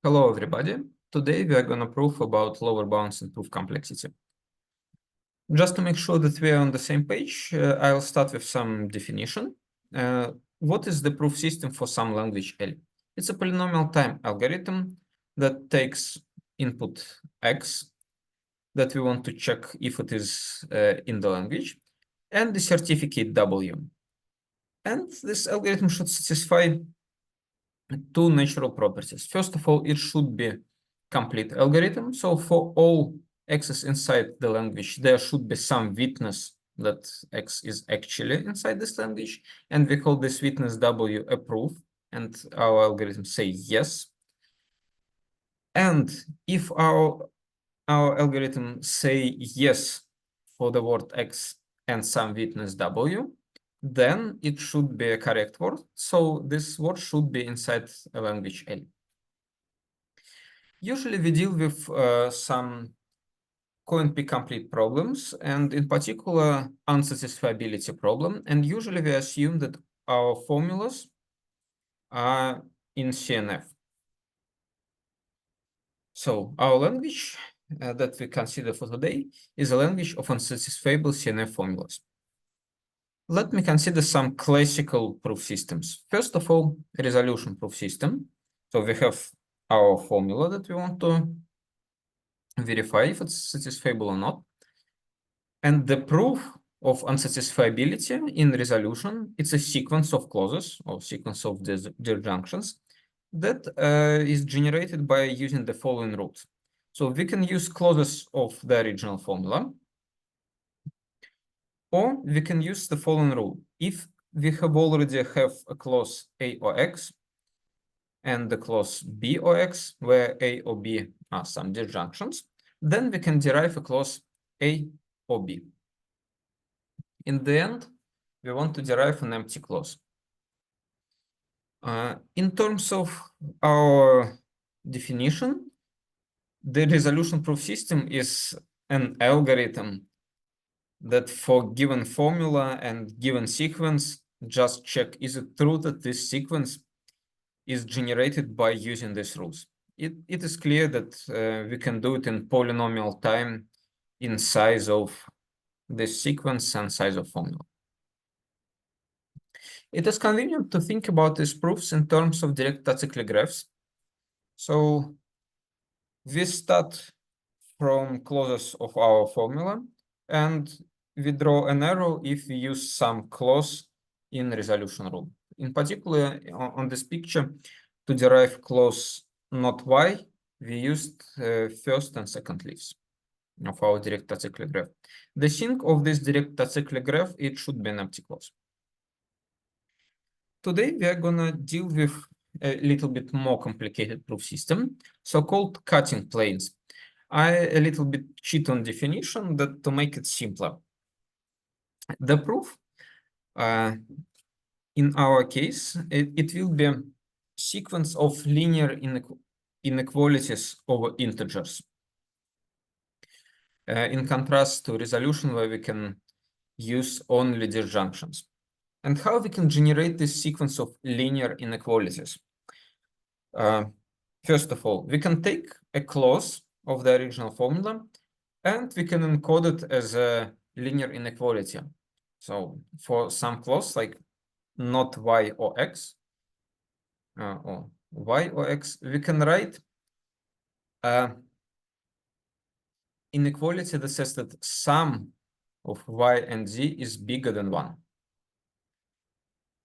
Hello, everybody. Today we are going to prove about lower bounds and proof complexity. Just to make sure that we are on the same page, I'll start with some definition. What is the proof system for some language L? It's a polynomial time algorithm that takes input X that we want to check if it is in the language, and the certificate W. And this algorithm should satisfy two natural properties. First of all, it should be complete algorithm. So for all x's inside the language, there should be some witness that x is actually inside this language. And we call this witness W a proof. And our algorithm say yes. And if our algorithm say yes for the word x and some witness W, then it should be a correct word. So this word should be inside a language L. Usually we deal with some CNF complete problems, and in particular unsatisfiability problem. And usually we assume that our formulas are in CNF. So our language that we consider for today is a language of unsatisfiable CNF formulas. Let me consider some classical proof systems. First of all, resolution proof system. So we have our formula that we want to verify if it's satisfiable or not. And the proof of unsatisfiability in resolution, it's a sequence of clauses or sequence of disjunctions that is generated by using the following rules. So we can use clauses of the original formula, or we can use the following rule. If we have already have a clause A or X and the clause B or X, where A or B are some disjunctions, then we can derive a clause A or B. In the end, we want to derive an empty clause. In terms of our definition, the resolution proof system is an algorithm that for given formula and given sequence, just check, is it true that this sequence is generated by using these rules? It is clear that we can do it in polynomial time in size of this sequence and size of formula. It is convenient to think about these proofs in terms of direct acyclic graphs. So we start from clauses of our formula, and we draw an arrow if we use some clause in resolution rule. In particular, on this picture, to derive clause not y, we used first and second leaves of our direct acyclic graph. The thing of this direct acyclic graph, it should be an empty clause. Today, we are going to deal with a little bit more complicated proof system, so-called cutting planes. I a little bit cheat on definition that to make it simpler. The proof, in our case, it will be a sequence of linear inequalities over integers. In contrast to resolution, where we can use only disjunctions. And how we can generate this sequence of linear inequalities? First of all, we can take a clause of the original formula and we can encode it as a linear inequality. So for some clause like not y or x, or y or x, we can write inequality that says that sum of y and z is bigger than 1.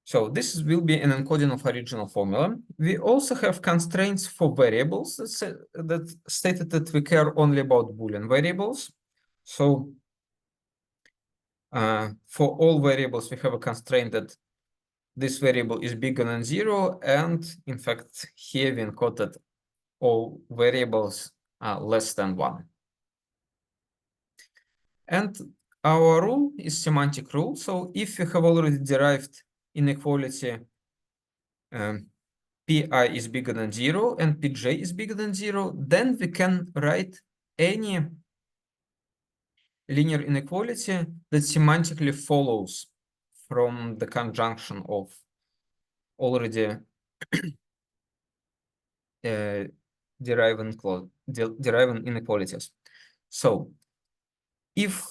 So this will be an encoding of original formula. We also have constraints for variables that stated that we care only about Boolean variables. So for all variables, we have a constraint that this variable is bigger than 0. And in fact, here we encode that all variables are less than 1. And our rule is semantic rule. So if we have already derived inequality pi is bigger than 0 and pj is bigger than 0, then we can write any linear inequality that semantically follows from the conjunction of already deriving inequalities. So if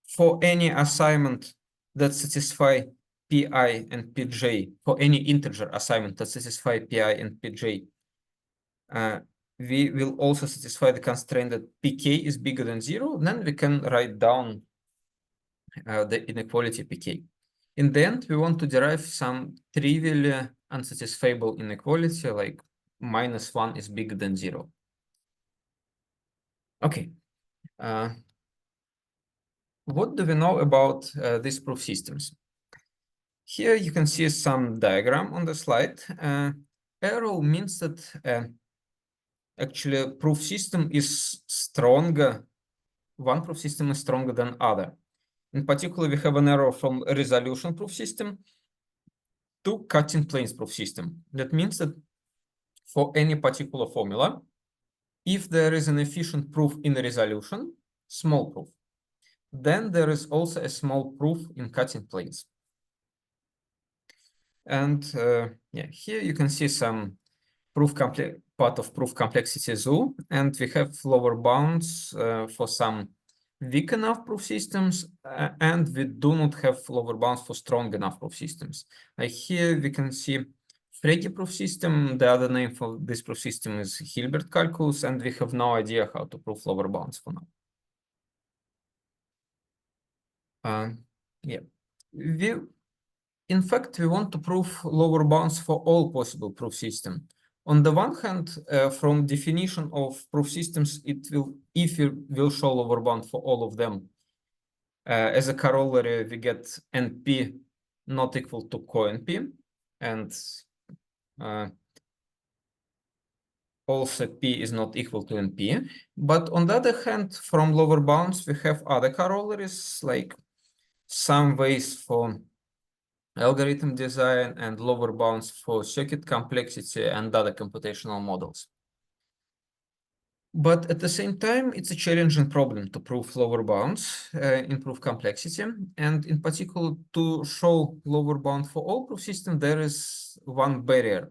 for any assignment that satisfy pi and pj, for any integer assignment that satisfy pi and pj, we will also satisfy the constraint that pk is bigger than 0, then we can write down the inequality pk. In the end, we want to derive some trivially unsatisfiable inequality, like -1 is bigger than 0. Okay. What do we know about these proof systems? Here you can see some diagram on the slide. Arrow means that actually proof system is stronger. One proof system is stronger than other. In particular, we have an arrow from a resolution proof system to cutting planes proof system. That means that for any particular formula, if there is an efficient proof in resolution, small proof, then there is also a small proof in cutting planes. And yeah, here you can see some part of proof complexity zoo, and we have lower bounds for some weak enough proof systems, and we do not have lower bounds for strong enough proof systems. Here we can see Frege proof system. The other name for this proof system is Hilbert calculus, and we have no idea how to prove lower bounds for now. Yeah, in fact, we want to prove lower bounds for all possible proof systems. On the one hand, from definition of proof systems, if we will show lower bound for all of them, as a corollary, we get NP not equal to co-NP, and also P is not equal to NP. But on the other hand, from lower bounds, we have other corollaries, like some ways for algorithm design and lower bounds for circuit complexity and other computational models. But at the same time, it's a challenging problem to prove lower bounds in proof complexity. And in particular, to show lower bound for all proof systems, there is one barrier: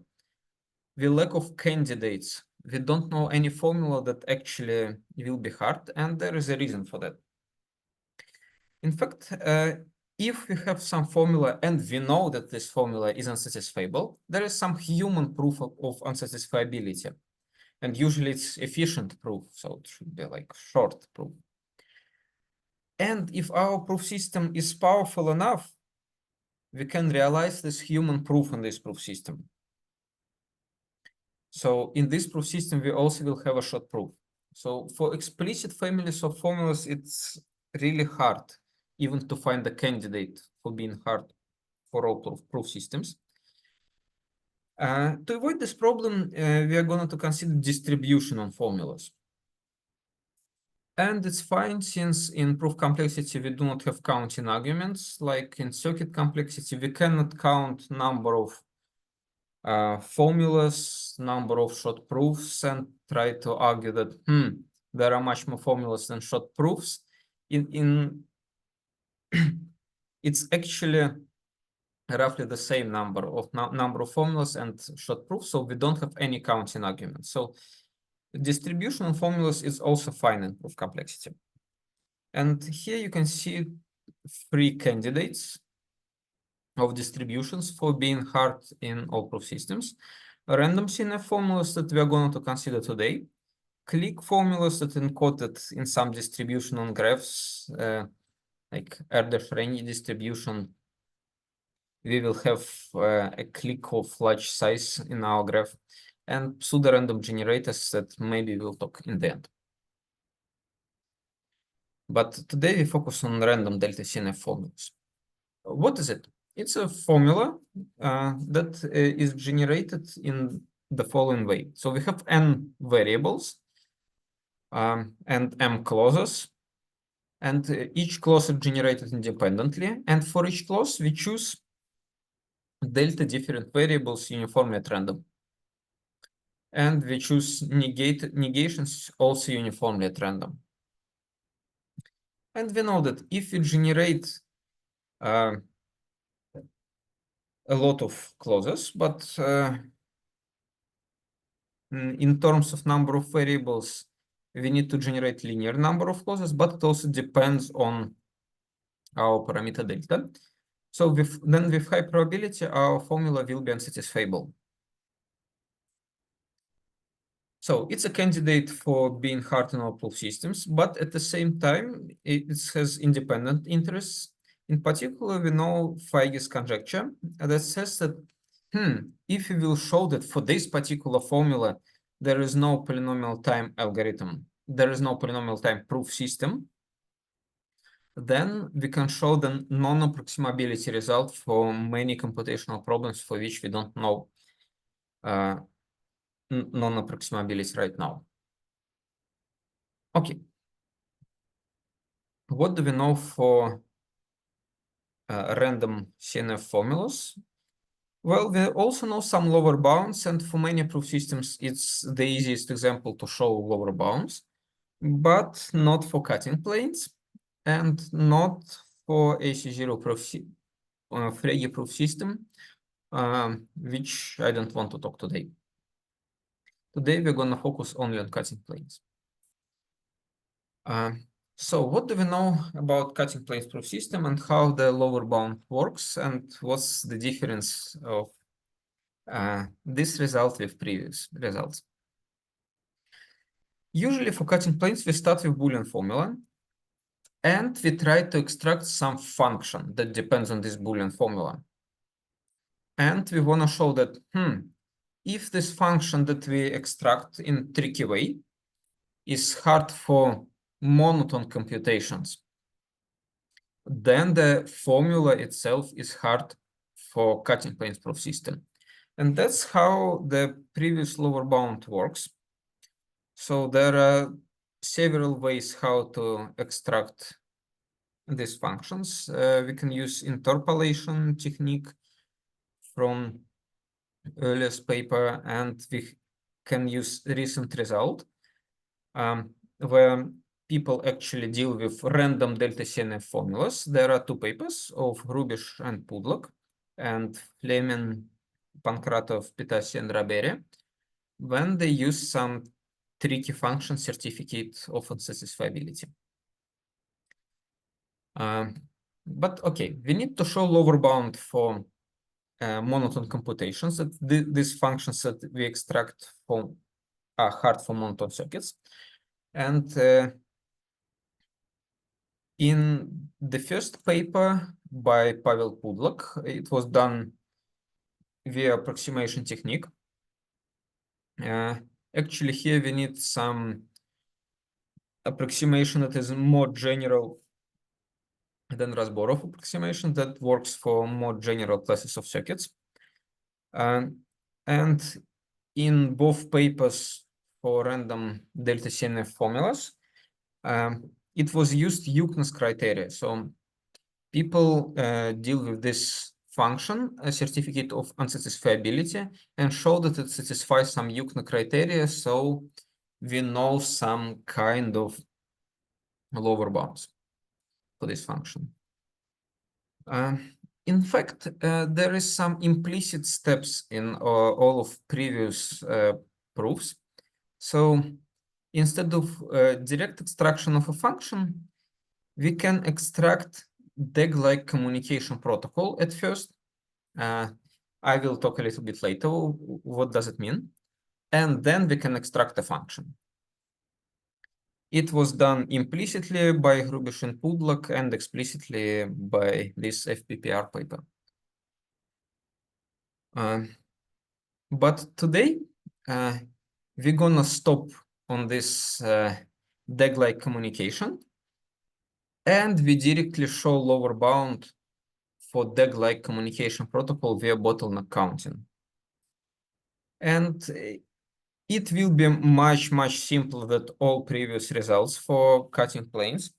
the lack of candidates. We don't know any formula that actually will be hard, and there is a reason for that. In fact, if we have some formula and we know that this formula is unsatisfiable, there is some human proof of unsatisfiability. And usually it's efficient proof, so it should be like short proof. And if our proof system is powerful enough, we can realize this human proof in this proof system. So in this proof system, we also will have a short proof. So for explicit families of formulas, it's really hard even to find a candidate for being hard for all proof systems. To avoid this problem, we are going to consider distribution on formulas. And it's fine, since in proof complexity, we do not have counting arguments. Like in circuit complexity, we cannot count number of formulas, number of short proofs, and try to argue that there are much more formulas than short proofs. It's actually roughly the same number of formulas and short proofs, so we don't have any counting arguments. So distribution of formulas is also fine in proof complexity. And here you can see 3 candidates of distributions for being hard in all proof systems: random CNF formulas that we are going to consider today, clique formulas that encoded in some distribution on graphs, like Erdős-Rényi distribution. We will have a clique of large size in our graph, and pseudo-random generators that maybe we'll talk in the end. But today we focus on random delta CNF formulas. What is it? It's a formula that is generated in the following way. So we have n variables and m clauses, and each clause is generated independently. And for each clause, we choose delta different variables uniformly at random. And we choose negations also uniformly at random. And we know that if we generate a lot of clauses, but in terms of number of variables, we need to generate linear number of clauses, but it also depends on our parameter delta. So then with high probability, our formula will be unsatisfiable. So it's a candidate for being hard in our proof systems, but at the same time, it has independent interests. In particular, we know Feige's conjecture that says that if we will show that for this particular formula, there is no polynomial time algorithm, there is no polynomial time proof system, then we can show the non-approximability result for many computational problems for which we don't know non-approximability right now. Okay. What do we know for random CNF formulas? Well, we also know some lower bounds, and for many proof systems, it's the easiest example to show lower bounds, but not for cutting planes and not for AC0 Frege proof system, which I don't want to talk today. Today, we're going to focus only on cutting planes. So what do we know about cutting planes proof system and how the lower bound works, and what's the difference of this result with previous results? Usually for cutting planes, we start with Boolean formula, and we try to extract some function that depends on this Boolean formula. And we want to show that, if this function that we extract in tricky way is hard for monotone computations, then the formula itself is hard for cutting planes proof system. And that's how the previous lower bound works. So there are several ways how to extract these functions. We can use interpolation technique from earliest paper, and we can use recent result where people actually deal with random delta CNF formulas. There are two papers of Rubish and Pudlak, and Fleming, Pankratov, Pitasi, and Raberi, when they use some tricky function certificate of unsatisfiability. But okay, we need to show lower bound for monotone computations, that these functions that we extract from are hard for monotone circuits. And in the first paper by Pavel Pudlak, it was done via approximation technique. Actually, here we need some approximation that is more general than Razborov approximation that works for more general classes of circuits. And in both papers for random delta CNF formulas, it was used Yuknes criteria. So people deal with this function, a certificate of unsatisfiability, and show that it satisfies some Yuknes criteria. So we know some kind of lower bounds for this function. In fact, there is some implicit steps in all of previous proofs. So instead of direct extraction of a function, we can extract DEG-like communication protocol at first. I will talk a little bit later what does it mean. And then we can extract a function. It was done implicitly by Rubish and Pudlak and explicitly by this FPPR paper. But today, we're gonna stop on this DEG-like communication, and we directly show lower bound for DEG-like communication protocol via bottleneck counting. And it will be much, much simpler than all previous results for cutting planes.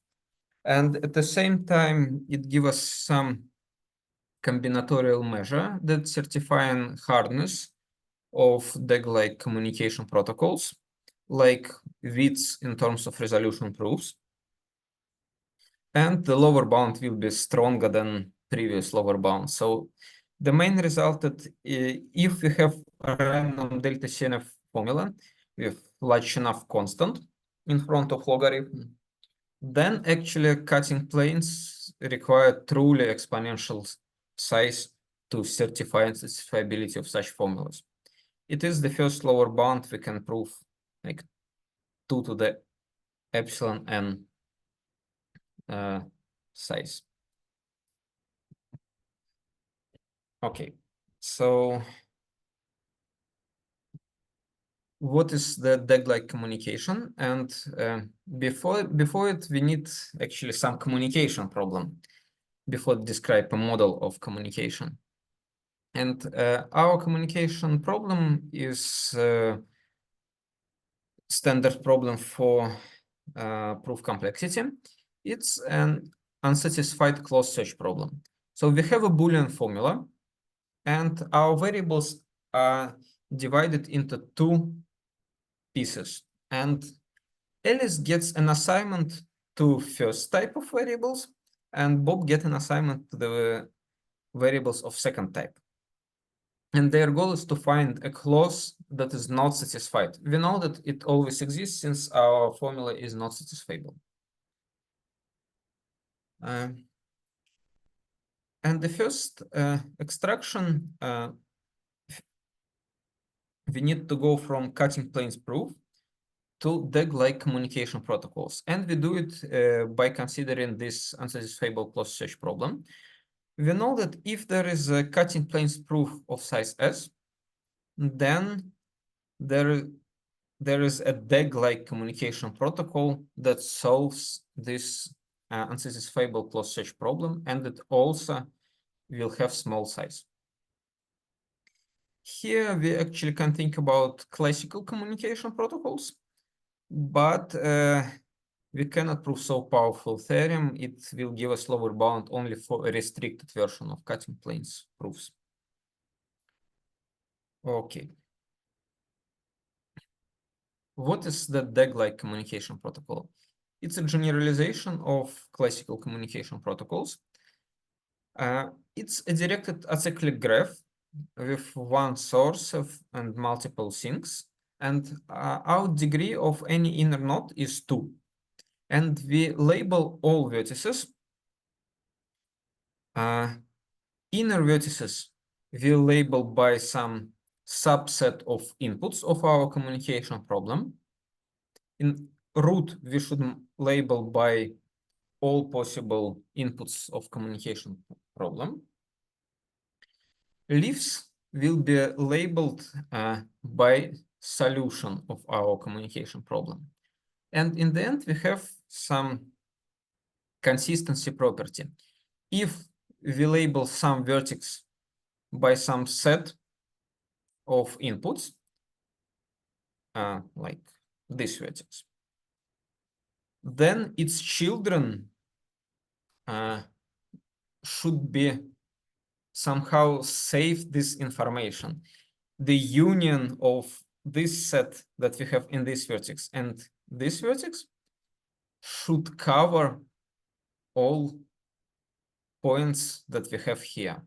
And at the same time, it gives us some combinatorial measure that certifying hardness of DEG-like communication protocols, like widths in terms of resolution proofs. And the lower bound will be stronger than previous lower bound. So the main result that if we have a random delta CNF formula with large enough constant in front of logarithm, then actually cutting planes require truly exponential size to certify the satisfiability of such formulas. It is the first lower bound we can prove, like 2 to the epsilon n size. Okay, so what is the DAG-like communication? And before it, we need actually some communication problem before describe a model of communication. And our communication problem is standard problem for proof complexity. It's an unsatisfied closed search problem. So we have a Boolean formula, and our variables are divided into 2 pieces. And Alice gets an assignment to first type of variables, and Bob gets an assignment to the variables of second type. And their goal is to find a clause that is not satisfied. We know that it always exists since our formula is not satisfiable. And the first extraction, we need to go from cutting planes proof to DAG-like communication protocols. And we do it by considering this unsatisfiable closed search problem. We know that if there is a cutting planes proof of size S, then there is a DAG-like communication protocol that solves this unsatisfiable closed search problem, and it also will have small size. Here we actually can think about classical communication protocols, but we cannot prove so powerful theorem. It will give us lower bound only for a restricted version of cutting planes proofs. Okay. What is the DAG-like communication protocol? It's a generalization of classical communication protocols. It's a directed acyclic graph with one source and multiple sinks. And our degree of any inner node is 2. And we label all vertices. Inner vertices we label by some subset of inputs of our communication problem. In root, we should label by all possible inputs of communication problem. Leaves will be labeled by solution of our communication problem. And in the end, we have some consistency property. If we label some vertex by some set of inputs, like this vertex, then its children should be somehow save this information. The union of this set that we have in this vertex and this vertex should cover all points that we have here.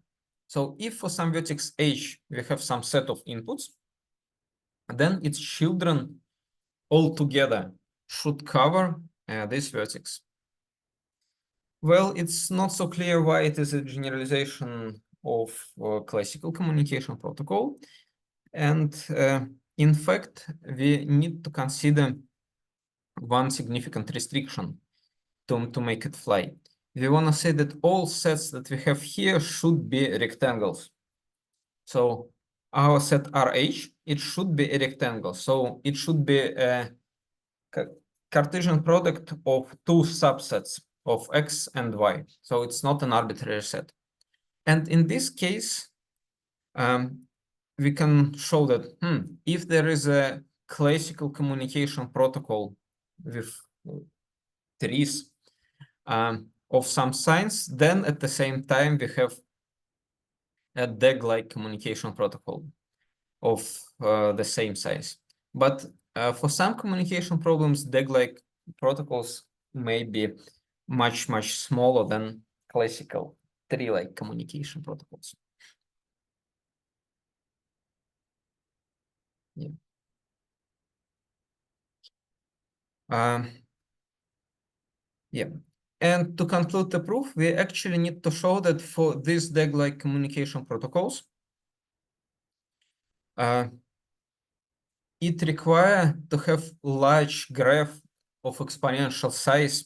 So if for some vertex H we have some set of inputs, then its children all together should cover this vertex. Well, it's not so clear why it is a generalization of classical communication protocol. And in fact, we need to consider one significant restriction to make it fly. We want to say that all sets that we have here should be rectangles. So our set RH, it should be a rectangle. So it should be a Cartesian product of 2 subsets of X and Y. So it's not an arbitrary set. And in this case, we can show that if there is a classical communication protocol with trees of some signs, then at the same time we have a DAG-like communication protocol of the same size. But for some communication problems, DAG-like protocols may be much smaller than classical tree-like communication protocols. Yeah. Yeah. And to conclude the proof, we actually need to show that for these DAG-like communication protocols, it requires to have large graph of exponential size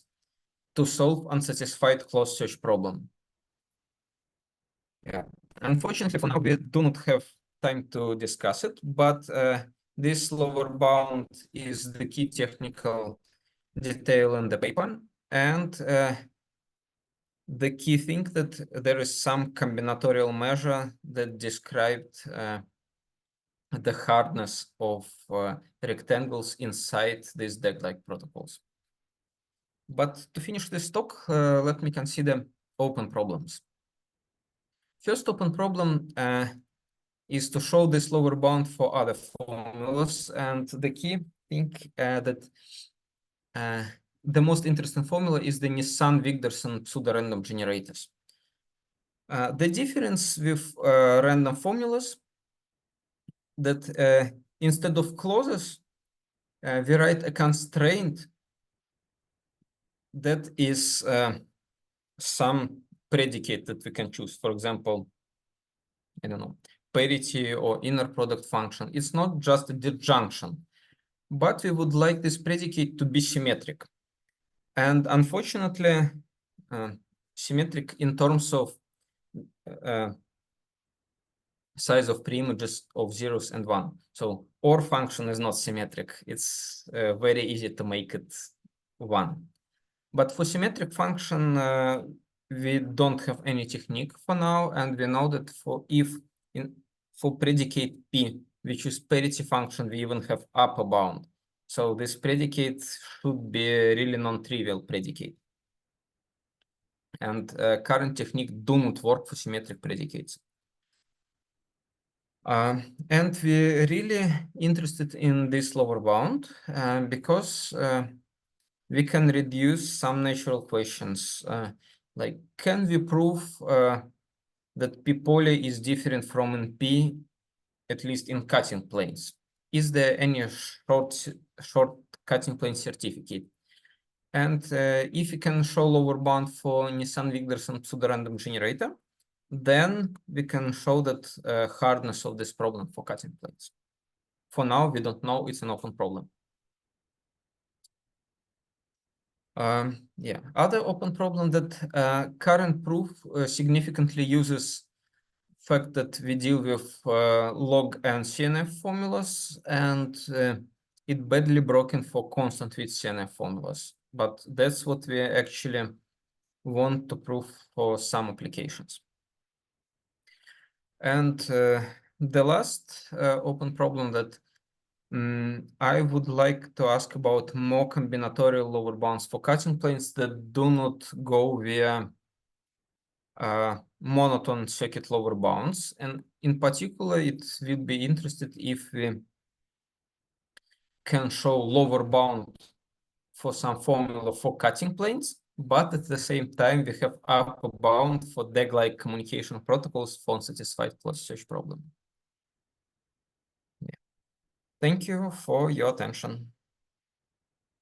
to solve unsatisfied closed search problem. Yeah. Unfortunately, for now, we do not have time to discuss it, but this lower bound is the key technical detail in the paper. And the key thing that there is some combinatorial measure that described the hardness of rectangles inside these DAG-like protocols. But to finish this talk, let me consider open problems. First open problem is to show this lower bound for other formulas. And the key thing that the most interesting formula is the Nissan-Wigderson pseudo-random generators. The difference with random formulas that instead of clauses, we write a constraint that is some predicate that we can choose. For example, I don't know, parity or inner product function. It's not just a disjunction, but we would like this predicate to be symmetric. And unfortunately, symmetric in terms of size of pre-images of zeros and one. So OR function is not symmetric. It's very easy to make it one. But for symmetric function, we don't have any technique for now, and we know that for predicate P, which is parity function, we even have upper bound. So this predicate should be a really non-trivial predicate. And current technique do not work for symmetric predicates. And we're really interested in this lower bound because we can reduce some natural questions. Like, can we prove that P poly is different from NP, at least in cutting planes? Is there any short cutting plane certificate? And if you can show lower bound for Nissan-Wigderson pseudo-random generator, then we can show that hardness of this problem for cutting planes. For now, we don't know. It's an open problem. Yeah, other open problem that current proof significantly uses fact that we deal with log and CNF formulas, and it badly broken for constant width CNF formulas. But that's what we actually want to prove for some applications. And the last open problem that I would like to ask about more combinatorial lower bounds for cutting planes that do not go via monotone circuit lower bounds. And in particular, it will be interested if we can show lower bound for some formula for cutting planes, but at the same time, we have upper bound for DAG-like communication protocols for unsatisfied closed search problem. Yeah. Thank you for your attention.